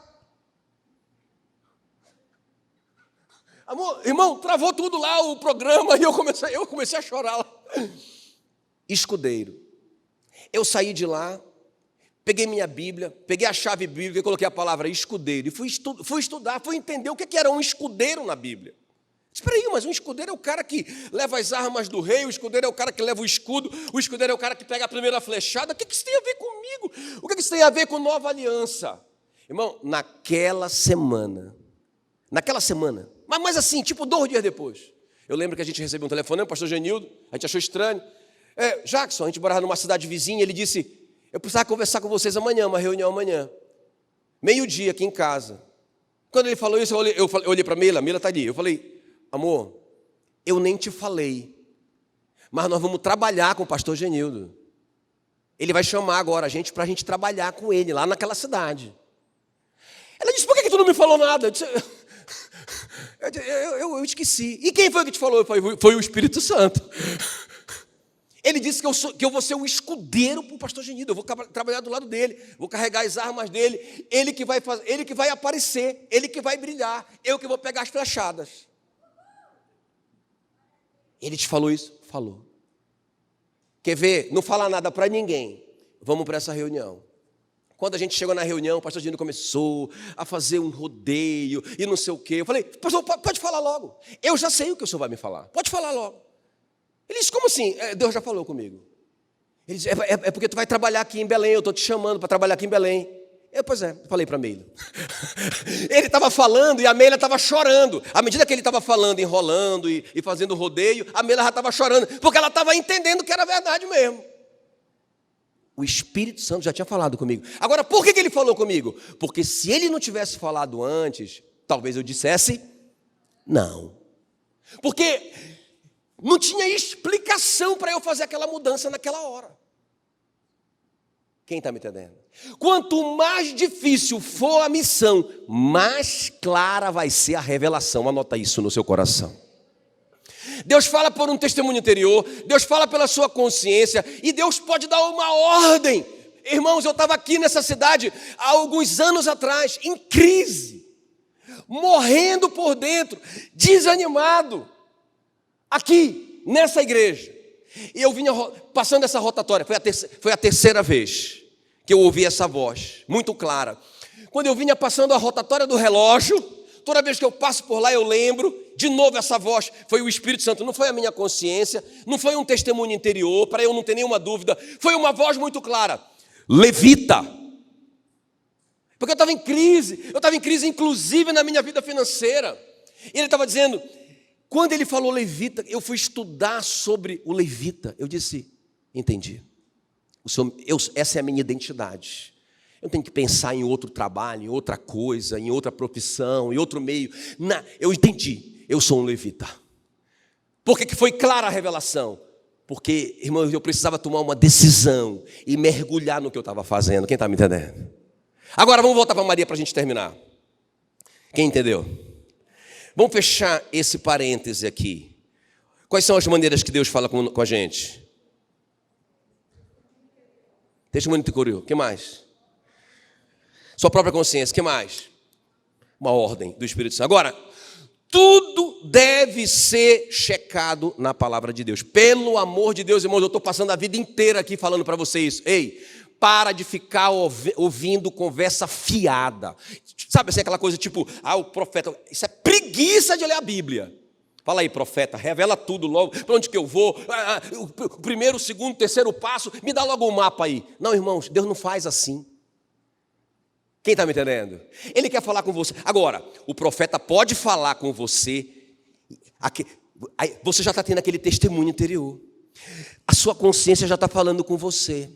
Amor, irmão, travou tudo lá o programa e eu comecei a chorar lá. Escudeiro. Eu saí de lá, peguei minha Bíblia, peguei a chave bíblica e coloquei a palavra escudeiro. E fui estudar, fui entender o que era um escudeiro na Bíblia. Espera aí, mas um escudeiro é o cara que leva as armas do rei, o escudeiro é o cara que leva o escudeiro é o cara que pega a primeira flechada. O que isso tem a ver comigo? O que isso tem a ver com nova aliança? Irmão, naquela semana, mas assim, tipo 2 dias depois, eu lembro que a gente recebeu um telefonema, o pastor Genildo, a gente achou estranho. Jackson, a gente morava numa cidade vizinha, ele disse, eu precisava conversar com vocês amanhã, uma reunião amanhã, 12:00 aqui em casa. Quando ele falou isso, eu olhei para a Meila está ali, eu falei, amor, eu nem te falei, mas nós vamos trabalhar com o pastor Genildo. Ele vai chamar agora a gente para a gente trabalhar com ele lá naquela cidade. Ela disse, por que tu não me falou nada? Eu esqueci. E quem foi que te falou? Foi o Espírito Santo. Ele disse que eu vou ser o escudeiro para o pastor Genildo. Eu vou trabalhar do lado dele, vou carregar as armas dele. Ele que vai fazer, ele que vai aparecer, ele que vai brilhar. Eu que vou pegar as flechadas. Ele te falou isso? Falou. Quer ver? Não falar nada para ninguém. Vamos para essa reunião. Quando a gente chegou na reunião, o pastor Genildo começou a fazer um rodeio e não sei o quê. Eu falei, pastor, pode falar logo. Eu já sei o que o senhor vai me falar. Pode falar logo. Ele disse, como assim? Deus já falou comigo. Ele disse, é porque tu vai trabalhar aqui em Belém, eu estou te chamando para trabalhar aqui em Belém. Pois é, falei para a Meila. Ele estava falando e a Meila estava chorando. À medida que ele estava falando, enrolando e fazendo rodeio, a Meila já estava chorando, porque ela estava entendendo que era verdade mesmo. O Espírito Santo já tinha falado comigo. Agora, por que ele falou comigo? Porque se ele não tivesse falado antes, talvez eu dissesse não. Porque não tinha explicação para eu fazer aquela mudança naquela hora. Quem está me entendendo? Quanto mais difícil for a missão, mais clara vai ser a revelação. Anota isso no seu coração. Deus fala por um testemunho interior, Deus fala pela sua consciência, e Deus pode dar uma ordem. Irmãos, eu estava aqui nessa cidade há alguns anos atrás, em crise, morrendo por dentro, desanimado, aqui, nessa igreja. E eu vinha passando essa rotatória, foi a terceira vez que eu ouvi essa voz, muito clara. Quando eu vinha passando a rotatória do relógio, toda vez que eu passo por lá eu lembro, de novo essa voz, foi o Espírito Santo, não foi a minha consciência, não foi um testemunho interior, para eu não ter nenhuma dúvida, foi uma voz muito clara, levita. Porque eu estava em crise inclusive na minha vida financeira. E ele estava dizendo, quando ele falou levita, eu fui estudar sobre o levita, eu disse, entendi. Essa é a minha identidade. Eu tenho que pensar em outro trabalho, em outra coisa, em outra profissão, em outro meio. Eu entendi, eu sou um levita. Por que foi clara a revelação? Porque, irmãos, eu precisava tomar uma decisão e mergulhar no que eu estava fazendo. Quem está me entendendo? Agora vamos voltar para Maria para a gente terminar. Quem entendeu? Vamos fechar esse parêntese aqui. Quais são as maneiras que Deus fala com a gente? Testemunho interior. O que mais? Sua própria consciência. O que mais? Uma ordem do Espírito Santo. Agora, tudo deve ser checado na palavra de Deus. Pelo amor de Deus, irmãos, eu estou passando a vida inteira aqui falando para vocês. Ei, para de ficar ouvindo conversa fiada. Sabe assim, aquela coisa tipo, o profeta. Isso é preguiça de ler a Bíblia. Fala aí, profeta, revela tudo logo, para onde que eu vou, o primeiro, o segundo, o terceiro passo, me dá logo um mapa aí. Não, irmãos, Deus não faz assim. Quem está me entendendo? Ele quer falar com você. Agora, o profeta pode falar com você, você já está tendo aquele testemunho interior, a sua consciência já está falando com você,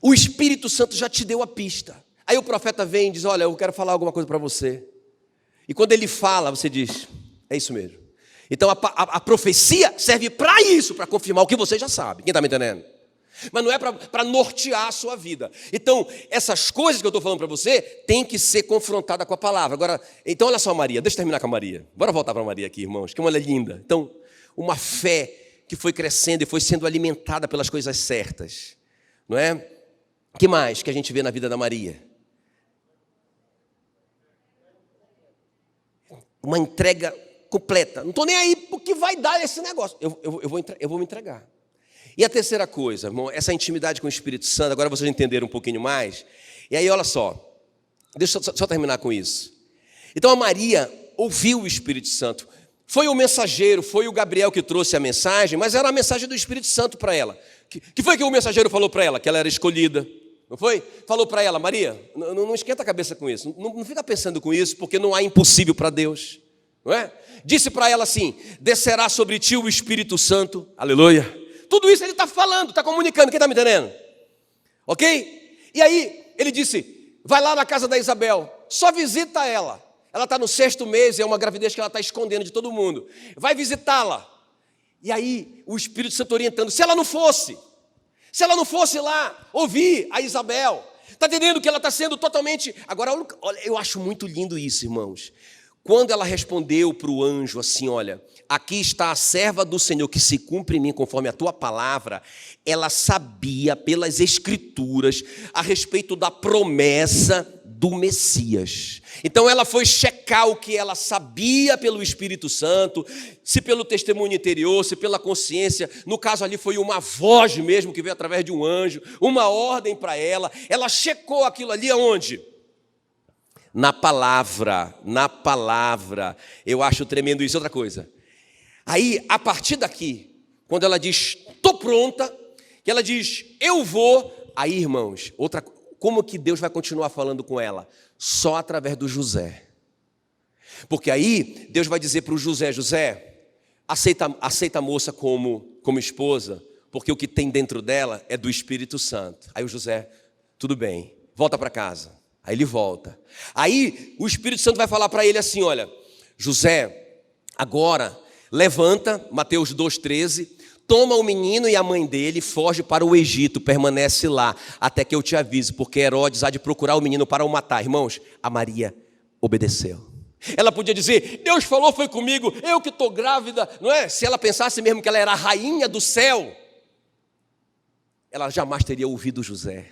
o Espírito Santo já te deu a pista. Aí o profeta vem e diz, olha, eu quero falar alguma coisa para você. E quando ele fala, você diz, é isso mesmo. Então a profecia serve para isso, para confirmar o que você já sabe. Quem está me entendendo? Mas não é para nortear a sua vida. Então, essas coisas que eu estou falando para você tem que ser confrontada com a palavra. Agora, então olha só Maria, deixa eu terminar com a Maria. Bora voltar para Maria aqui, irmãos, que uma mulher linda. Então, uma fé que foi crescendo e foi sendo alimentada pelas coisas certas. Não é? O que mais que a gente vê na vida da Maria? Uma entrega completa. Não estou nem aí porque vai dar esse negócio. Eu vou me entregar. E a terceira coisa, irmão, essa intimidade com o Espírito Santo, agora vocês entenderam um pouquinho mais. E aí, olha só, deixa eu só terminar com isso. Então a Maria ouviu o Espírito Santo. Foi o mensageiro, foi o Gabriel que trouxe a mensagem, mas era a mensagem do Espírito Santo para ela. Que foi que o mensageiro falou para ela? Que ela era escolhida. Não foi? Falou para ela, Maria, não esquenta a cabeça com isso. Não fica pensando com isso, porque não há impossível para Deus. Não é? Disse para ela assim, descerá sobre ti o Espírito Santo. Aleluia. Tudo isso ele está falando, está comunicando. Quem está me entendendo? Ok? E aí ele disse, vai lá na casa da Isabel, só visita ela. Ela está no 6º mês, é uma gravidez que ela está escondendo de todo mundo. Vai visitá-la. E aí o Espírito Santo orientando, se ela não fosse lá ouvir a Isabel, está entendendo que ela está sendo totalmente... Agora, olha, eu acho muito lindo isso, irmãos. Quando ela respondeu para o anjo assim, olha, aqui está a serva do Senhor que se cumpre em mim conforme a tua palavra, ela sabia pelas Escrituras a respeito da promessa do Messias. Então ela foi checar o que ela sabia pelo Espírito Santo, se pelo testemunho interior, se pela consciência. No caso ali foi uma voz mesmo que veio através de um anjo, uma ordem para ela. Ela checou aquilo ali aonde? Na palavra. Eu acho tremendo isso. Outra coisa. Aí, a partir daqui, quando ela diz, estou pronta, que ela diz, eu vou, aí, irmãos, como que Deus vai continuar falando com ela? Só através do José. Porque aí, Deus vai dizer para o José, José, aceita a moça como esposa, porque o que tem dentro dela é do Espírito Santo. Aí o José, tudo bem, volta para casa. Aí ele volta. Aí o Espírito Santo vai falar para ele assim, olha, José, agora levanta, Mateus 2,13, toma o menino e a mãe dele, foge para o Egito, permanece lá, até que eu te avise, porque Herodes há de procurar o menino para o matar. Irmãos, a Maria obedeceu. Ela podia dizer, Deus falou, foi comigo, eu que estou grávida, não é? Se ela pensasse mesmo que ela era a rainha do céu, ela jamais teria ouvido José.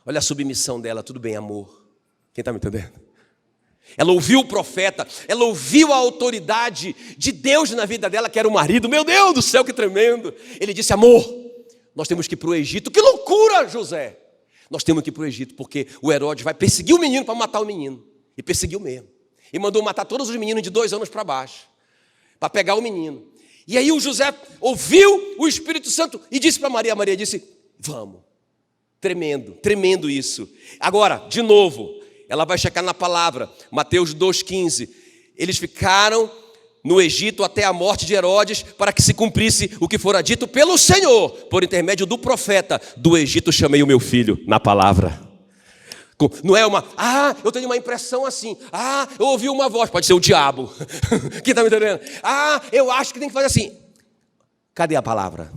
Olha a submissão dela, tudo bem, amor. Quem está me entendendo? Ela ouviu o profeta, ela ouviu a autoridade de Deus na vida dela, que era o marido. Meu Deus do céu, que tremendo. Ele disse, amor, nós temos que ir para o Egito. Que loucura, José. Nós temos que ir para o Egito, porque o Herodes vai perseguir o menino para matar o menino. E perseguiu mesmo. E mandou matar todos os meninos de 2 anos para baixo, para pegar o menino. E aí o José ouviu o Espírito Santo e disse para Maria, a Maria disse, vamos. Tremendo, tremendo isso. Agora, de novo, ela vai checar na palavra, Mateus 2,15. Eles ficaram no Egito até a morte de Herodes, para que se cumprisse o que fora dito pelo Senhor, por intermédio do profeta, do Egito chamei o meu filho, na palavra. Não é eu tenho uma impressão assim, eu ouvi uma voz, pode ser o diabo. Quem está me entendendo? Eu acho que tem que fazer assim. Cadê a palavra?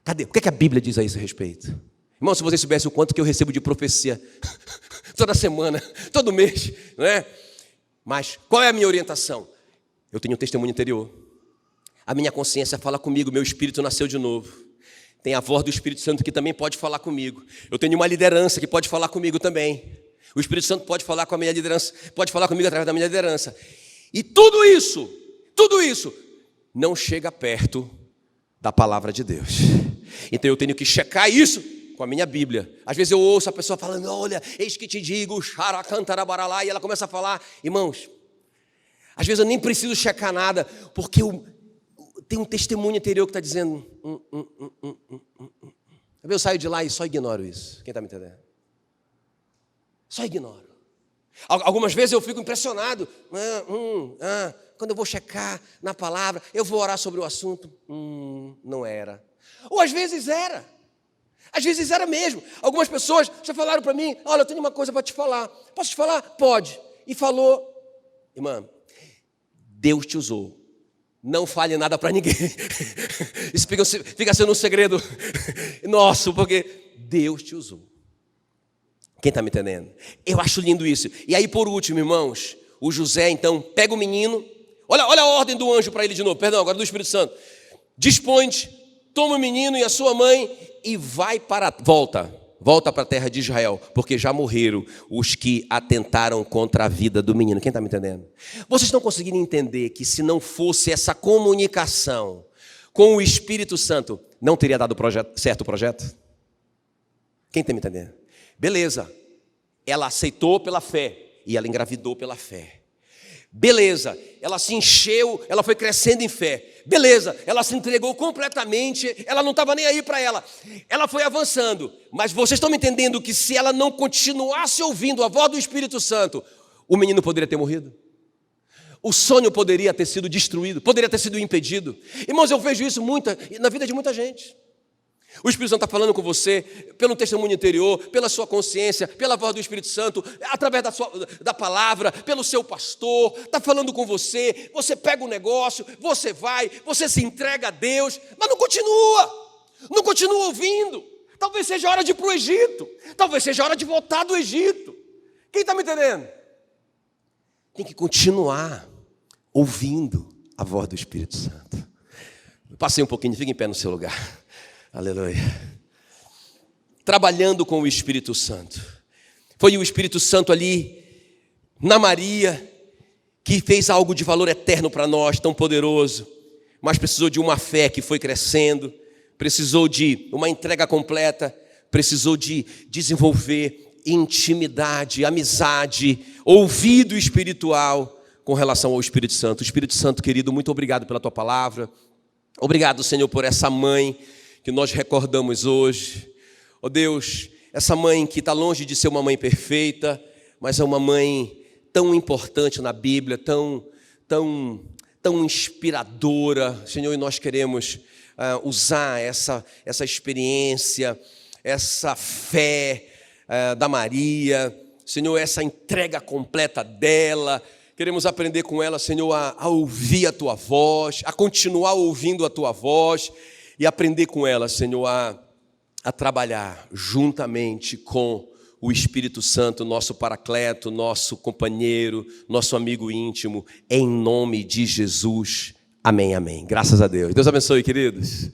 Cadê? O que é que a Bíblia diz a esse respeito? Irmão, se você soubesse o quanto que eu recebo de profecia toda semana, todo mês, não é? Mas qual é a minha orientação? Eu tenho um testemunho interior. A minha consciência fala comigo, meu espírito nasceu de novo. Tem a voz do Espírito Santo que também pode falar comigo. Eu tenho uma liderança que pode falar comigo também. O Espírito Santo pode falar com a minha liderança, pode falar comigo através da minha liderança. E tudo isso não chega perto da palavra de Deus. Então eu tenho que checar isso com a minha Bíblia. Às vezes eu ouço a pessoa falando, olha, eis que te digo, xaracantarabaralá, e ela começa a falar, irmãos, às vezes eu nem preciso checar nada, porque tem um testemunho anterior que está dizendo, Eu saio de lá e só ignoro isso. Quem está me entendendo? Só ignoro. Algumas vezes eu fico impressionado. Quando eu vou checar na palavra, eu vou orar sobre o assunto. Não era. Ou às vezes era. Às vezes era mesmo. Algumas pessoas já falaram para mim, olha, eu tenho uma coisa para te falar. Posso te falar? Pode. E falou, irmã, Deus te usou. Não fale nada para ninguém. Isso fica sendo um segredo nosso, porque Deus te usou. Quem está me entendendo? Eu acho lindo isso. E aí, por último, irmãos, o José, então, pega o menino. Olha a ordem do anjo para ele de novo. Perdão, agora do Espírito Santo. Dispõe-te, toma o menino e a sua mãe e volta para a terra de Israel, porque já morreram os que atentaram contra a vida do menino. Quem está me entendendo? Vocês estão conseguindo entender que se não fosse essa comunicação com o Espírito Santo, não teria dado certo o projeto? Quem está me entendendo? Beleza, ela aceitou pela fé e ela engravidou pela fé. Beleza, ela se encheu, ela foi crescendo em fé. Beleza, ela se entregou completamente, ela não estava nem aí para ela. Ela foi avançando, mas vocês estão me entendendo que se ela não continuasse ouvindo a voz do Espírito Santo, o menino poderia ter morrido? O sonho poderia ter sido destruído, poderia ter sido impedido. Irmãos, eu vejo isso na vida de muita gente. O Espírito Santo está falando com você pelo testemunho interior, pela sua consciência, pela voz do Espírito Santo, através da palavra, pelo seu pastor, está falando com você, você pega o negócio, você vai, você se entrega a Deus, mas não continua ouvindo. Talvez seja hora de ir para o Egito, talvez seja hora de voltar do Egito. Quem está me entendendo? Tem que continuar ouvindo a voz do Espírito Santo. Passei um pouquinho, fica em pé no seu lugar. Aleluia. Trabalhando com o Espírito Santo. Foi o Espírito Santo ali, na Maria, que fez algo de valor eterno para nós, tão poderoso. Mas precisou de uma fé que foi crescendo, precisou de uma entrega completa, precisou de desenvolver intimidade, amizade, ouvido espiritual com relação ao Espírito Santo. Espírito Santo, querido, muito obrigado pela tua palavra. Obrigado, Senhor, por essa mãe que nós recordamos hoje. Ó Deus, essa mãe que está longe de ser uma mãe perfeita, mas é uma mãe tão importante na Bíblia, tão inspiradora, Senhor, e nós queremos usar essa experiência, essa fé da Maria, Senhor, essa entrega completa dela. Queremos aprender com ela, Senhor, a ouvir a Tua voz, a continuar ouvindo a Tua voz e aprender com ela, Senhor, a trabalhar juntamente com o Espírito Santo, nosso paracleto, nosso companheiro, nosso amigo íntimo, em nome de Jesus. Amém, amém. Graças a Deus. Deus abençoe, queridos.